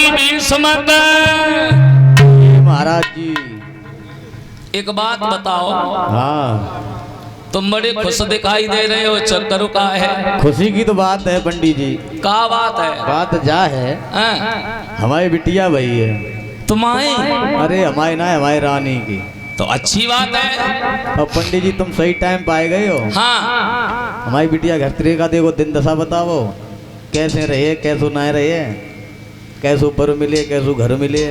भाई भीष्मक महाराज जी एक बात बताओ। हाँ तुम बड़े खुश दिखाई दे रहे हो, चक्कर का है? खुशी की तो बात है पंडित जी। क्या बात है? बात जा है हमारी बिटिया भाई है। तुम्हारी? अरे हमारी ना हमारी रानी की। तो अच्छी बात है। अब पंडित जी तुम सही टाइम पाए गए हो। हाँ हमारी बिटिया घर तिरे का देखो दिन दशा बताओ कैसे रहे कैसो ना रहे, कैसो पर मिले कैसो घर मिले।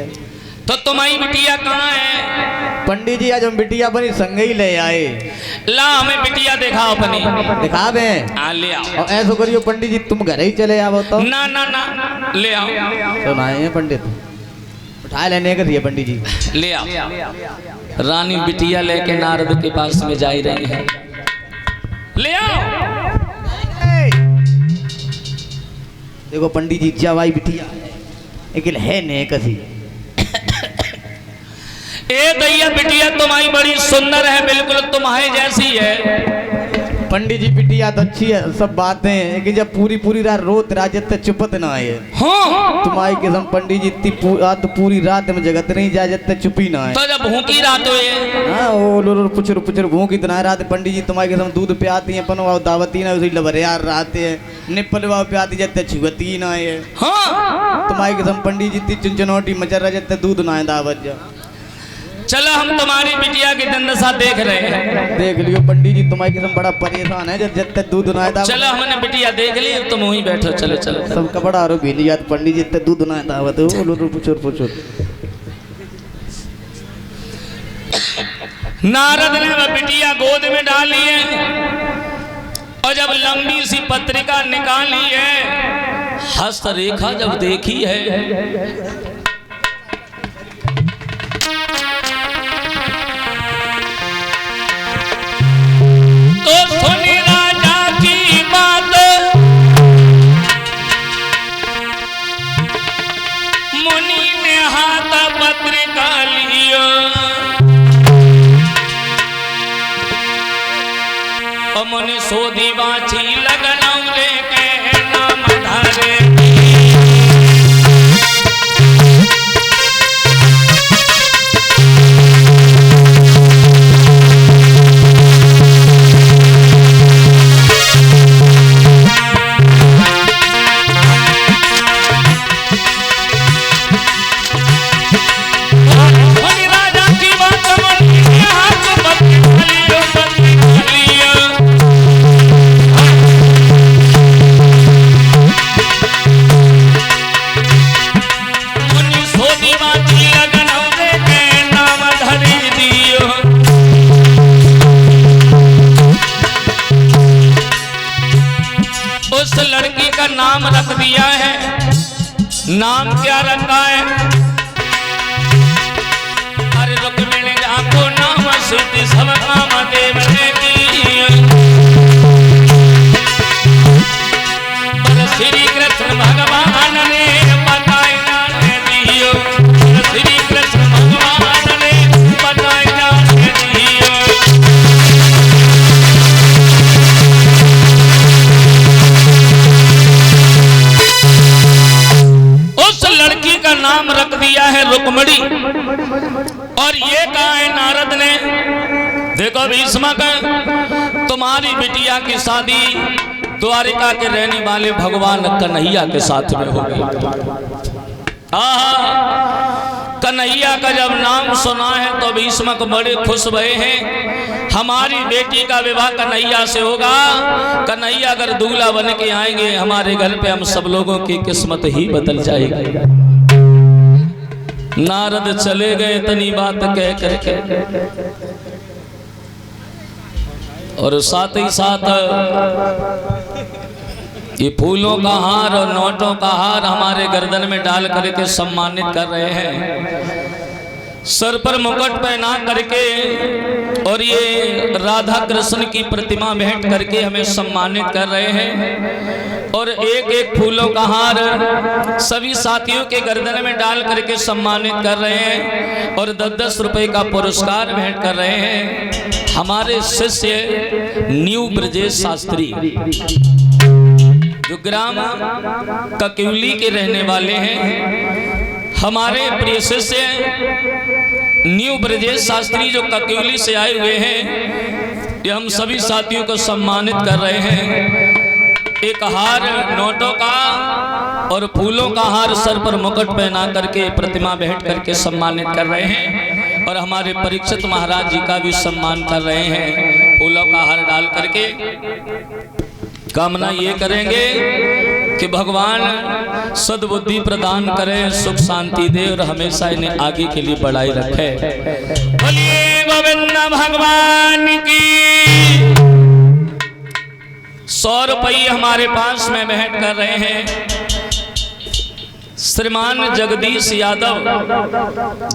तो तुम्हारी बिटिया कहाँ है? पंडित जी आज हम बिटिया अपनी संग ही ले आए। ला हमें बिटिया दिखाओ अपनी। दिखा दे। ले आओ। और ऐसा करियो पंडित जी तुम घर ही चले आओ तो। ना ना ना ले आओ। तो ना है पंडित उठा लेने का दिया पंडित जी। ले आओ। रानी बिटिया लेके नारद के पास में जा रही है। ले आओ। देखो पंडित जी जवाई बिटिया लेकिन है ने कसी। ए दैया बिटिया तुम्हारी बड़ी सुंदर है, बिल्कुल तुम्हारे जैसी है। पंडित जी बिटिया तो अच्छी है सब बातें, लेकिन जब पूरी रात रोत राजत चुपत ना है। हाँ तुम्हारी कसम पंडित जी इतनी तो पूरी रात में जगत नहीं जा जब चुपी ना है। तो जब भूखी रात हुई हाँ ओ लो पुचर भूखी तो ना रात पंडित जी तुम्हारी कसम दूध पियाती है पनवा दावती ना उसी लबर यार रात है निपलवा पियाती जब छुगती ना है। हाँ तुम्हारी कसम पंडित जी इतनी चुनचुनौटी मचर रहा जब दूध ना है दावत जा। चलो हम तुम्हारी बिटिया की दंदशा देख रहे हैं। देख लियो पंडित जी तुम्हारी कसम बड़ा परेशान है जब तक दूध ना है। चलो हमने बिटिया देख ली, तुम वहीं बैठो। चलो चलो सब कपड़ा आरो भी लिया पंडित जी तक दूध ना दावत हो पुचुर। नारद ने वह बिटिया गोद में डाली है और जब लंबी सी पत्रिका निकाली है, हस्तरेखा जब देखी है तो सुनी राजा की बात, मुनि ने हाथ पत्रिका लिया और मुनि सोधी बाछी लगनौले के नाम धारे। उस लड़की का नाम रख दिया है। नाम क्या रखा है? अरे रुक्मिणी जाको नाम सिद्धि सब काम देव ने की। पर श्री कृष्ण भगवान ने बताई जाने दियो। श्री कृष्ण भगवान ने बताई जाने दियो। लड़की का नाम रख दिया है रुक्मिणी। और ये कहा है नारद ने, देखो भीष्मक तुम्हारी बिटिया की शादी द्वारिका के रहने वाले भगवान कन्हैया के साथ में होगी। कन्हैया का जब नाम सुना है तो भीष्मक बड़े खुश भये हैं। हमारी बेटी का विवाह कन्हैया से होगा। कन्हैया अगर दूल्हा बन के आएंगे हमारे घर पे, हम सब लोगों की किस्मत ही बदल जाएगी। नारद चले गए इतनी बात कह करके, और साथ ही साथ ये फूलों का हार और नोटों का हार हमारे गर्दन में डाल करके सम्मानित कर रहे हैं। सर पर मुकुट पहना करके और ये राधा कृष्ण की प्रतिमा भेंट करके हमें सम्मानित कर रहे हैं। और एक एक फूलों का हार सभी साथियों के गर्दन में डाल करके सम्मानित कर रहे हैं और 10-10 रुपए का पुरस्कार भेंट कर रहे हैं। हमारे शिष्य न्यू ब्रजेश शास्त्री जो ग्राम कक्यूली के रहने वाले हैं, हमारे प्रिय शिष्य न्यू ब्रजेश शास्त्री जो ककयूली से आए हुए हैं, ये हम सभी साथियों को सम्मानित कर रहे हैं। एक हार नोटों का और फूलों का हार सर पर मुकुट पहना करके प्रतिमा भेंट करके सम्मानित कर रहे हैं, और हमारे परीक्षित महाराज जी का भी सम्मान कर रहे हैं फूलों का हार डाल करके। कामना ये करेंगे कि भगवान सद्बुद्धि प्रदान करे, सुख शांति दे और हमेशा इन्हें आगे के लिए बढ़ाई रखे। बोलिए गोविंद भगवान की। 100 रुपये हमारे पास में भेंट कर रहे हैं श्रीमान जगदीश यादव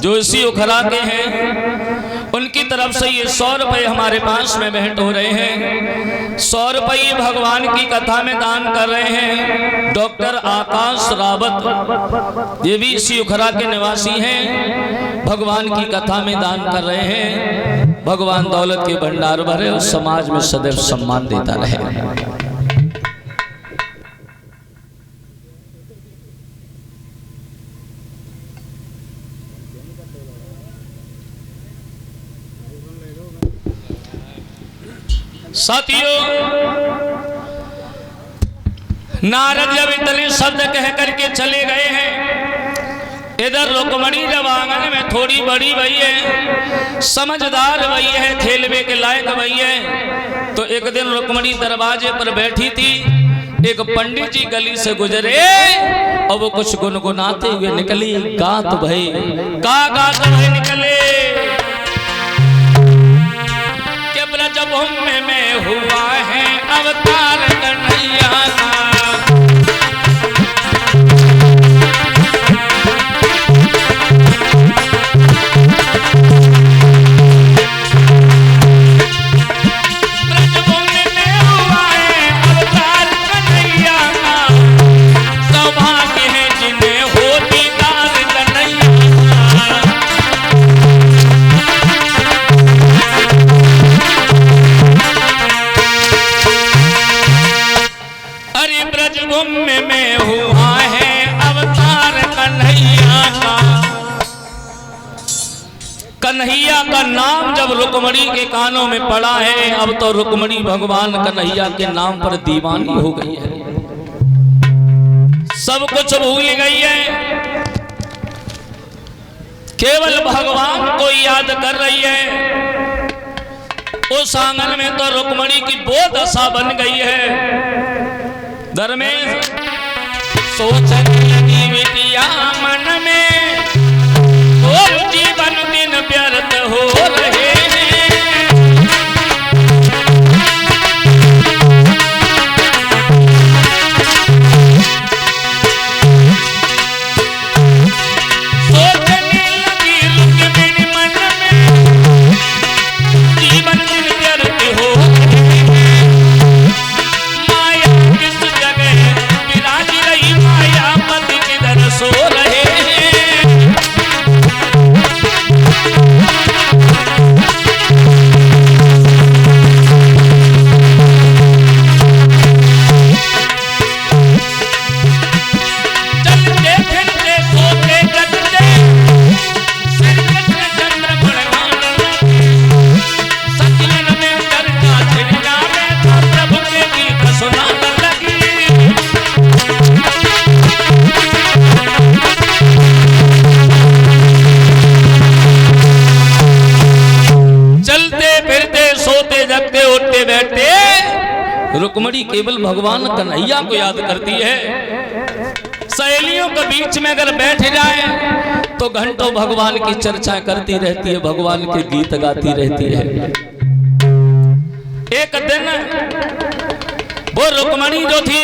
जो इसी उखरा के हैं, उनकी तरफ से ये 100 रुपये हमारे पास में भेंट हो रहे हैं। 100 रुपये भगवान की कथा में दान कर रहे हैं डॉक्टर आकाश रावत, ये भी इसी उखरा के निवासी हैं, भगवान की कथा में दान कर रहे हैं। भगवान दौलत के भंडार भरे और समाज में सदैव सम्मान देता रहे। साथियों, नारद जब इतने शब्द कह करके चले गए हैं, इधर रुक्मणी जब आंगन में थोड़ी बड़ी भई है, समझदार भई है, खेलवे के लायक भई है, तो एक दिन रुक्मणी दरवाजे पर बैठी थी, एक पंडित जी गली से गुजरे और वो कुछ गुनगुनाते हुए निकली। गात भई गात भई निकले, ब्रजभूमि में हुआ है अवतार कन्हैया का। ब्रजभूमि में हुआ है अवतार कन्हैया का, सौभाग्य है जिन्हें हो दीदार कन्हैया का। ब्रजभूमि में हुआ है अवतार कन्हैया का। कन्हैया का नाम जब रुक्मणी के कानों में पड़ा है, अब तो रुक्मणी भगवान कन्हैया के नाम पर दीवानी हो गई है, सब कुछ भूल गई है, केवल भगवान को याद कर रही है। उस आंगन में तो रुक्मणी की वो दशा बन गई है। धर्मेश सोचने लगी बिटिया मन में, और जीवन दिन व्यर्थ हो रहे हैं। सोचने लगी रुक्मिणी मन में, जीवन दिन व्यर्थ हो रहे हैं। माया किस जगह विराज रही, माया पति किधर सो रहे हैं। चलते फिरते सोते जगते, सिर पे चंद्र गुणगान लगे, सचिन में चर्चा छिड़ जावे तो प्रभु के गीत सुनाने लगी। चलते फिरते सोते जगते उठते बैठते रुक्मणी केवल भगवान कन्हैया को याद करती है। सहेलियों के बीच में अगर बैठ जाए तो घंटों भगवान की चर्चा करती रहती है, भगवान के गीत गाती रहती है। एक दिन वो रुक्मणी जो थी,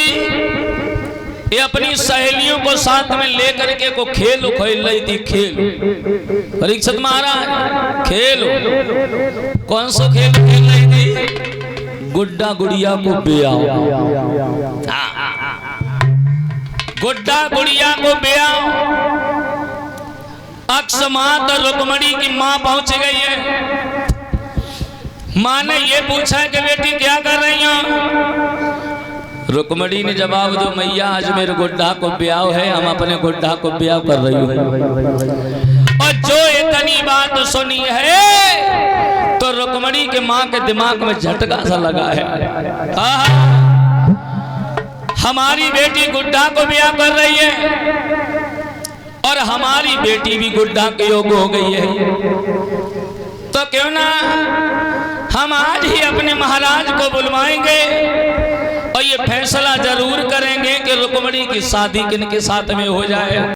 ये अपनी सहेलियों को साथ में लेकर के को खेल खेल रही थी। खेल परीक्षित महाराज, खेल कौन सा खेल खेल रही थी? गुड्डा गुड़िया को ब्याह, गुड्डा गुड़िया को ब्याह। अक्षमात रुक्मणी की माँ पहुंच गई है। माँ ने ये पूछा कि बेटी क्या कर रही हो? रुक्मणी ने जवाब दो, मैया आज मेरे गुड्डा को ब्याह है, हम अपने गुड्डा को ब्याह कर रही हूँ। और जो इतनी बात सुनी है तो रुक्मणी के माँ के दिमाग में झटका सा लगा है। हमारी बेटी गुड्डा को ब्याह कर रही है और हमारी बेटी भी गुड्डा के योग हो गई है, तो क्यों ना हम आज ही अपने महाराज को बुलवाएंगे और ये फैसला जरूर करेंगे कि रुक्मणी की शादी किनके साथ में हो जाए।